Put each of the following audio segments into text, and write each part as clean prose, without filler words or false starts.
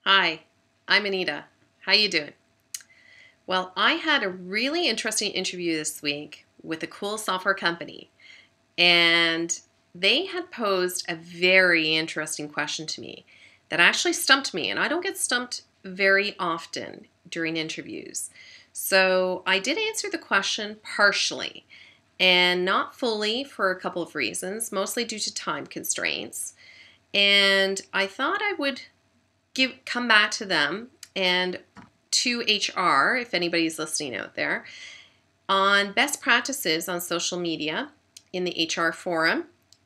Hi, I'm Anita. How you doing? Well, I had a really interesting interview this week with a cool software company, and they had posed a very interesting question to me that actually stumped me, and I don't get stumped very often during interviews. So I did answer the question partially, and not fully for a couple of reasons, mostly due to time constraints. And I thought I would come back to them and to HR, if anybody's listening out there, on best practices on social media in the HR forum,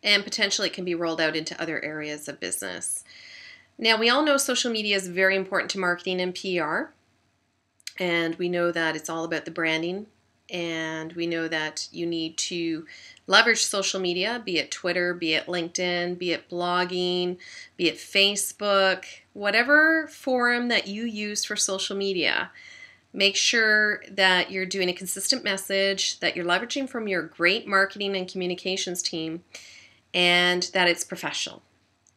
and potentially it can be rolled out into other areas of business. Now, we all know social media is very important to marketing and PR, and we know that it's all about the branding, and we know that you need to leverage social media, be it Twitter, be it LinkedIn, be it blogging, be it Facebook, whatever forum that you use for social media. Make sure that you're doing a consistent message, that you're leveraging from your great marketing and communications team, and that it's professional.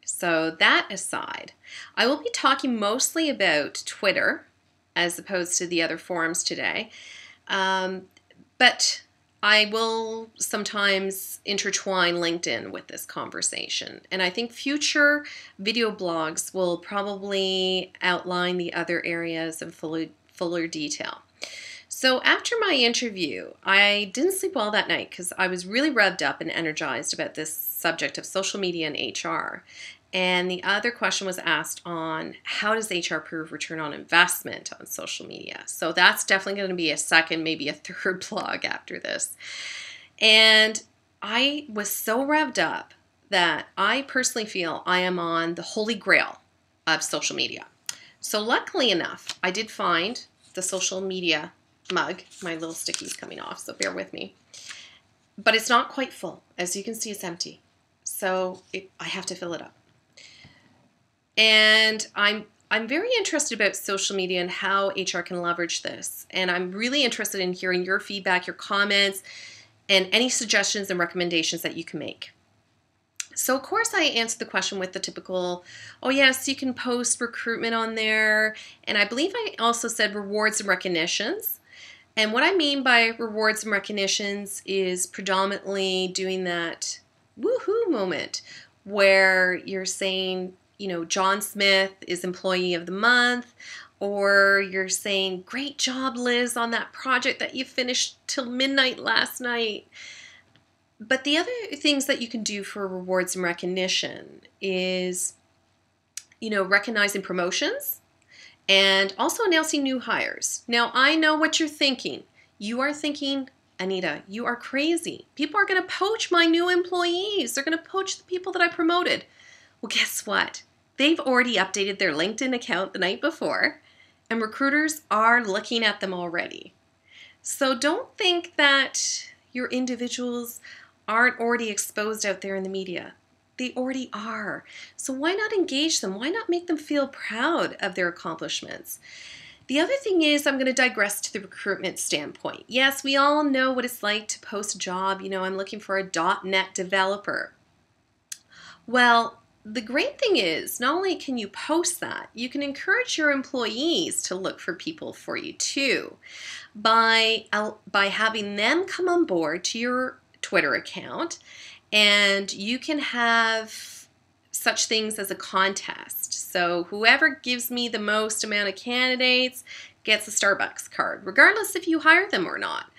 So that aside, I will be talking mostly about Twitter as opposed to the other forums today. But I will sometimes intertwine LinkedIn with this conversation. And I think future video blogs will probably outline the other areas in fuller detail. So after my interview, I didn't sleep well that night because I was really revved up and energized about this subject of social media and HR. And the other question was asked on how does HR prove return on investment on social media? So that's definitely going to be a second, maybe a third blog after this. And I was so revved up that I personally feel I am on the holy grail of social media. So luckily enough, I did find the social media mug. My little sticky's coming off, so bear with me. But it's not quite full. As you can see, it's empty. So I have to fill it up. And I'm very interested about social media and how HR can leverage this. And I'm really interested in hearing your feedback, your comments, and any suggestions and recommendations that you can make. So, of course, I answered the question with the typical, oh, yes, you can post recruitment on there. And I believe I also said rewards and recognitions. And what I mean by rewards and recognitions is predominantly doing that woohoo moment where you're saying, you know, John Smith is Employee of the Month, or you're saying, great job, Liz, on that project that you finished till midnight last night. But the other things that you can do for rewards and recognition is, you know, recognizing promotions and also announcing new hires. Now, I know what you're thinking. You are thinking, Anita, you are crazy. People are going to poach my new employees. They're going to poach the people that I promoted. Well, guess what? They've already updated their LinkedIn account the night before, and recruiters are looking at them already. So don't think that your individuals aren't already exposed out there in the media. They already are. So why not engage them? Why not make them feel proud of their accomplishments? The other thing is, I'm going to digress to the recruitment standpoint. Yes, we all know what it's like to post a job. You know, I'm looking for a .NET developer. Well, the great thing is, not only can you post that, you can encourage your employees to look for people for you too by having them come on board to your Twitter account, and you can have such things as a contest. So whoever gives me the most amount of candidates gets a Starbucks card, regardless if you hire them or not.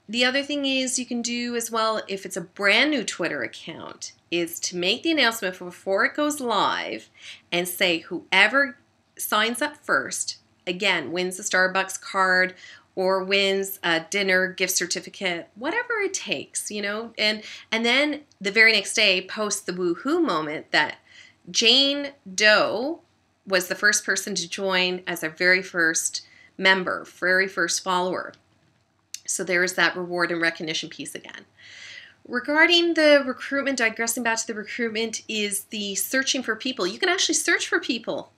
The other thing is you can do as well, if it's a brand new Twitter account, is to make the announcement before it goes live and say whoever signs up first, again, wins a Starbucks card or wins a dinner gift certificate, whatever it takes, you know, and then the very next day post the woohoo moment that Jane Doe was the first person to join as our very first member, very first follower. So there's that reward and recognition piece again. Regarding the recruitment, digressing back to the recruitment, is the searching for people. You can actually search for people,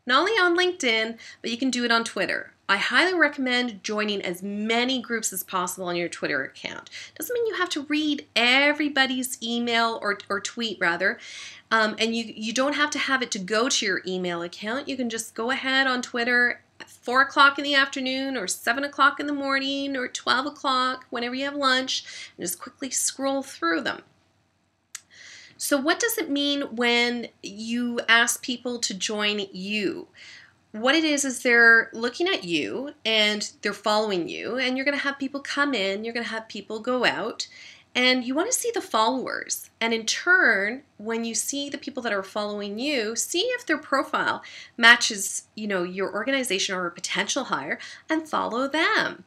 not only on LinkedIn, but you can do it on Twitter. I highly recommend joining as many groups as possible on your Twitter account. Doesn't mean you have to read everybody's email or tweet rather, and you don't have to have it to go to your email account. You can just go ahead on Twitter at 4 o'clock in the afternoon or 7 o'clock in the morning or 12 o'clock, whenever you have lunch, and just quickly scroll through them. So what does it mean when you ask people to join you? What it is they're looking at you and they're following you, and you're going to have people come in, you're going to have people go out, and you want to see the followers. And in turn, when you see the people that are following you, see if their profile matches, your organization or a potential hire, and follow them.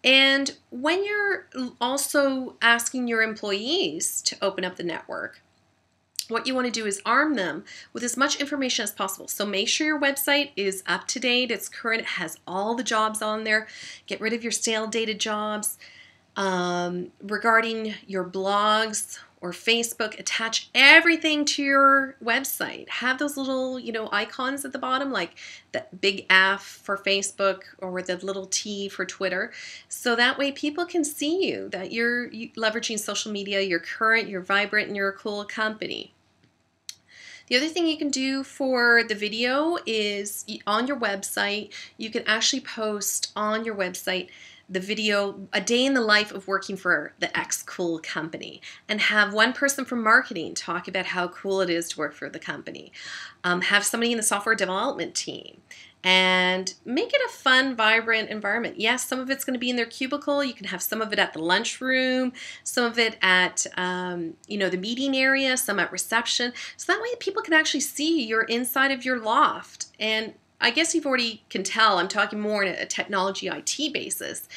And when you're also asking your employees to open up the network, what you want to do is arm them with as much information as possible. So make sure your website is up to date, it's current, it has all the jobs on there. Get rid of your stale dated jobs. Regarding your blogs or Facebook, attach everything to your website. Have those little, icons at the bottom, like the big F for Facebook or the little T for Twitter. So that way people can see you, that you're leveraging social media, you're current, you're vibrant, and you're a cool company. The other thing you can do for the video is on your website, you can actually post on your website the video, a day in the life of working for the X cool company, and have one person from marketing talk about how cool it is to work for the company. Have somebody in the software development team, and make it a fun, vibrant environment. Yes, some of it's going to be in their cubicle. You can have some of it at the lunchroom, some of it at the meeting area, some at reception. So that way people can actually see you're inside of your loft. And I guess you've already can tell I'm talking more on a technology IT basis.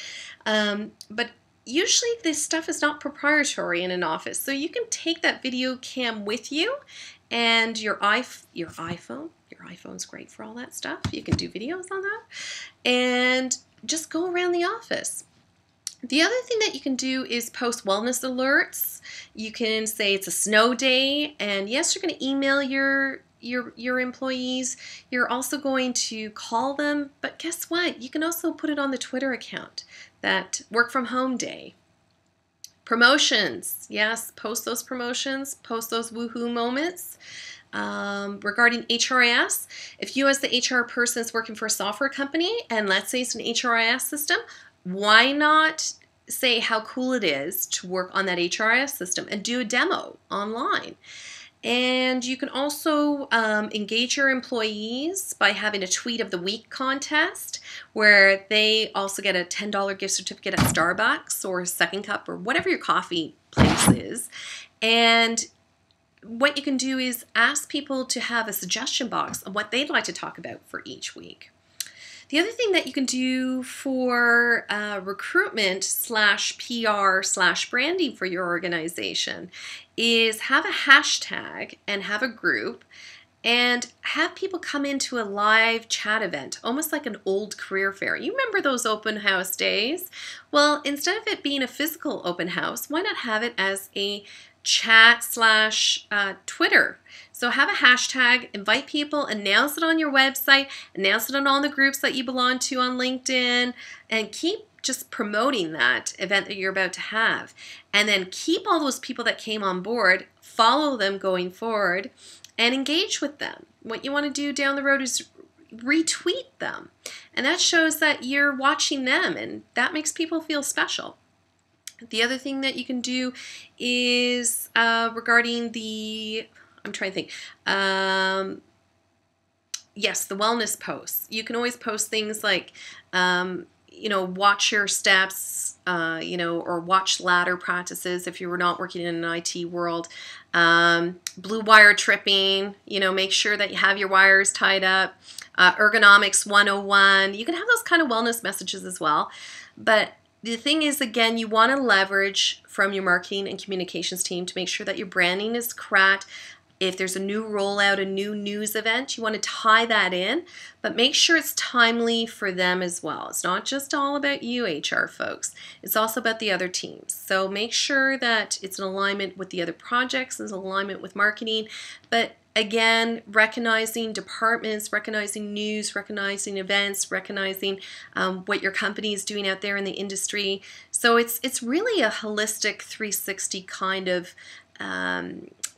But usually this stuff is not proprietary in an office. So you can take that video cam with you, and your iPhone. Your iPhone's great for all that stuff. You can do videos on that. And just go around the office. The other thing that you can do is post wellness alerts. You can say it's a snow day, and yes, you're going to email your employees. You're also going to call them, but guess what? You can also put it on the Twitter account, that work from home day. Promotions, yes, post those promotions, post those woohoo moments. Regarding HRIS, if you as the HR person is working for a software company, and let's say it's an HRIS system, why not say how cool it is to work on that HRIS system and do a demo online? And you can also engage your employees by having a Tweet of the Week contest, where they also get a $10 gift certificate at Starbucks or Second Cup or whatever your coffee place is. And what you can do is ask people to have a suggestion box of what they'd like to talk about for each week. The other thing that you can do for recruitment /PR /branding for your organization is have a hashtag and have a group and have people come into a live chat event, almost like an old career fair. You remember those open house days? Well, instead of it being a physical open house, why not have it as a chat / Twitter? So have a hashtag, invite people, announce it on your website, announce it on all the groups that you belong to on LinkedIn, and keep just promoting that event that you're about to have. And then keep all those people that came on board, follow them going forward, and engage with them. What you want to do down the road is retweet them. And that shows that you're watching them, and that makes people feel special. The other thing that you can do is regarding the, I'm trying to think, yes, the wellness posts. You can always post things like, watch your steps, or watch ladder practices if you were not working in an IT world. Blue wire tripping, make sure that you have your wires tied up. Ergonomics 101. You can have those kind of wellness messages as well. But the thing is, again, you want to leverage from your marketing and communications team to make sure that your branding is correct. If there's a new rollout, a new news event, you want to tie that in, but make sure it's timely for them as well. It's not just all about you, HR folks. It's also about the other teams. So make sure that it's in alignment with the other projects, it's in alignment with marketing, but again, recognizing departments, recognizing news, recognizing events, recognizing what your company is doing out there in the industry. So it's really a holistic 360 kind of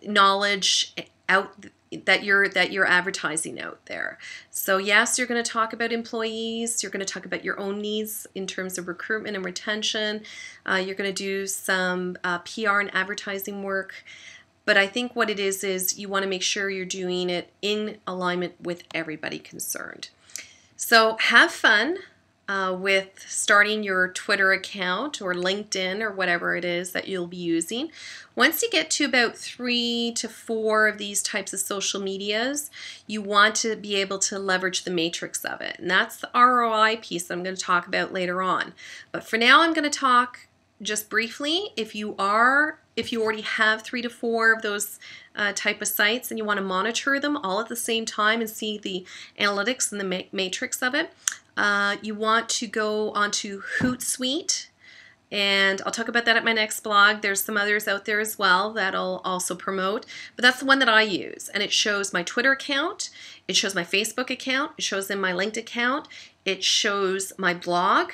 knowledge out that you're advertising out there. So yes, you're going to talk about employees. You're going to talk about your own needs in terms of recruitment and retention. You're going to do some PR and advertising work. But I think what it is you want to make sure you're doing it in alignment with everybody concerned. So have fun with starting your Twitter account or LinkedIn or whatever it is that you'll be using. Once you get to about 3 to 4 of these types of social medias, you want to be able to leverage the matrix of it. And that's the ROI piece that I'm going to talk about later on. But for now, I'm going to talk just briefly. If you already have 3 to 4 of those type of sites and you want to monitor them all at the same time and see the analytics and the matrix of it, you want to go onto Hootsuite, and I'll talk about that at my next blog. There's some others out there as well that I'll also promote, but that's the one that I use, and it shows my Twitter account, it shows my Facebook account, it shows in my LinkedIn account, it shows my blog,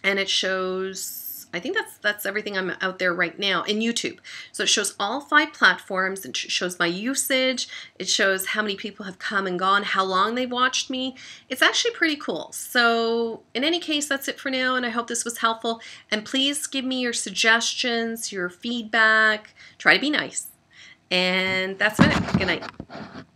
and it shows, I think that's everything I'm out there right now, in YouTube. So it shows all 5 platforms. It shows my usage. It shows how many people have come and gone, how long they've watched me. It's actually pretty cool. So in any case, that's it for now, and I hope this was helpful. And please give me your suggestions, your feedback. Try to be nice. And that's it. Good night.